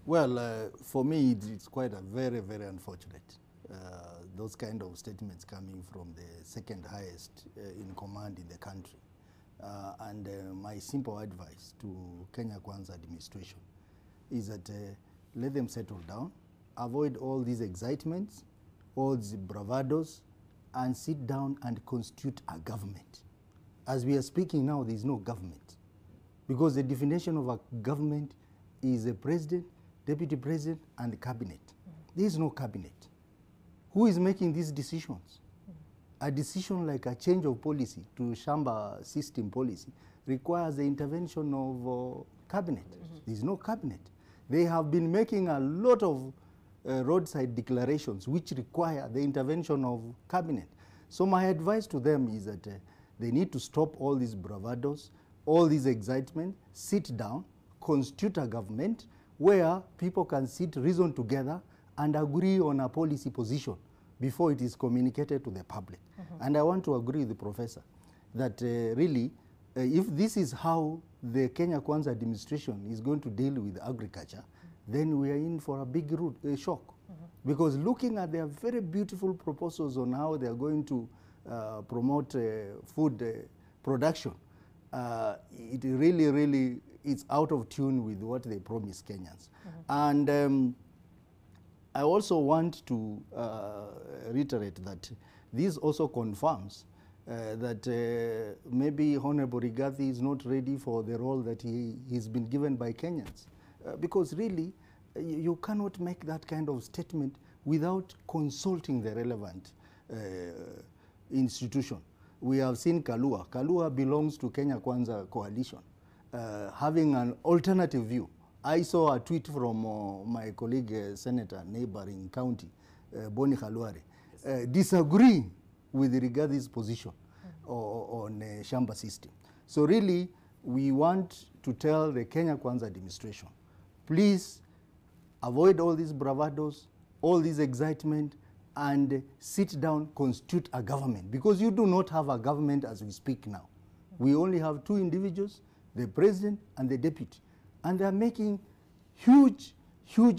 Well, for me, it's quite a very, very unfortunate. Those kind of statements coming from the second highest in command in the country. My simple advice to Kenya Kwanza administration is that let them settle down, avoid all these excitements, all these bravados, and sit down and constitute a government. As we are speaking now, there is no government. Because the definition of a government is a president, deputy president, and the cabinet. There is no cabinet. Who is making these decisions? A decision like a change of policy to Shamba system policy requires the intervention of cabinet. There is no cabinet. They have been making a lot of roadside declarations which require the intervention of cabinet. So my advice to them is that they need to stop all these bravados, all this excitement, sit down, constitute a government where people can sit, reason together, and agree on a policy position before it is communicated to the public. And I want to agree with the professor that really, if this is how the Kenya Kwanza administration is going to deal with agriculture, then we are in for a big shock. Because looking at their very beautiful proposals on how they are going to promote food production, it really is out of tune with what they promise Kenyans. And I also want to reiterate that this also confirms that maybe Honorable Rigathi is not ready for the role that he's been given by Kenyans. Because really, you cannot make that kind of statement without consulting the relevant institution. We have seen Kalua. Kalua belongs to Kenya Kwanza coalition, having an alternative view. I saw a tweet from my colleague, senator, neighboring county, Boni Khalware, disagreeing with Rigathi's position on Shamba system. So really, we want to tell the Kenya Kwanza administration, please avoid all these bravados, all this excitement, and sit down, constitute a government. Because you do not have a government as we speak now. We only have two individuals, the president and the deputy. And they are making huge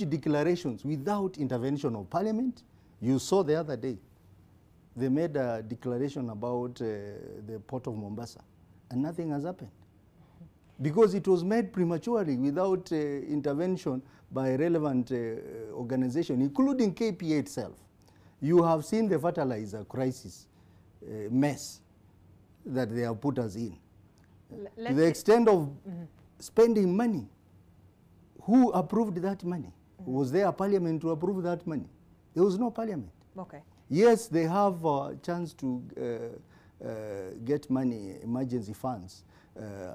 declarations without intervention of parliament. You saw the other day, they made a declaration about the port of Mombasa, and nothing has happened. Because it was made prematurely without intervention by relevant organization, including KPA itself. You have seen the fertilizer crisis mess that they have put us in. To the extent of spending money. Who approved that money? Was there a parliament to approve that money? There was no parliament. Okay. Yes, they have a chance to get money, emergency funds,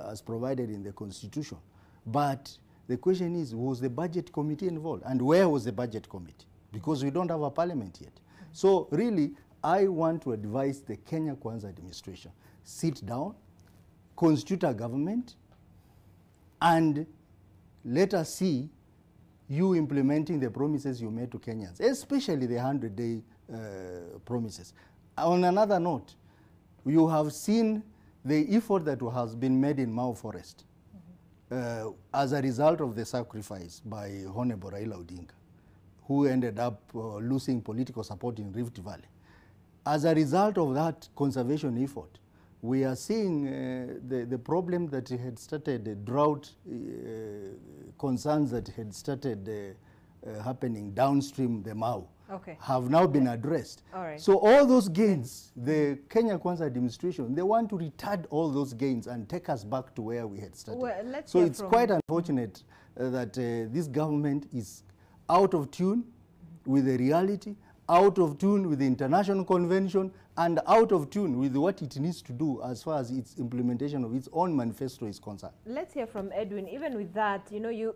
as provided in the constitution. But the question is, was the budget committee involved? And where was the budget committee? Because we don't have a parliament yet. So really, I want to advise the Kenya Kwanza administration, sit down, constitute a government, and let us see you implementing the promises you made to Kenyans, especially the 100-day promises. On another note, you have seen the effort that has been made in Mau Forest as a result of the sacrifice by Honorable Raila Odinga, who ended up losing political support in Rift Valley. As a result of that conservation effort, we are seeing the problem that had started, the drought concerns that had started happening downstream the Mau, have now been addressed. So all those gains, the Kenya Kwanza administration, they want to retard all those gains and take us back to where we had started. Well, so it's quite unfortunate that this government is out of tune with the reality, out of tune with the international convention, and out of tune with what it needs to do as far as its implementation of its own manifesto is concerned. Let's hear from Edwin. Even with that, you know,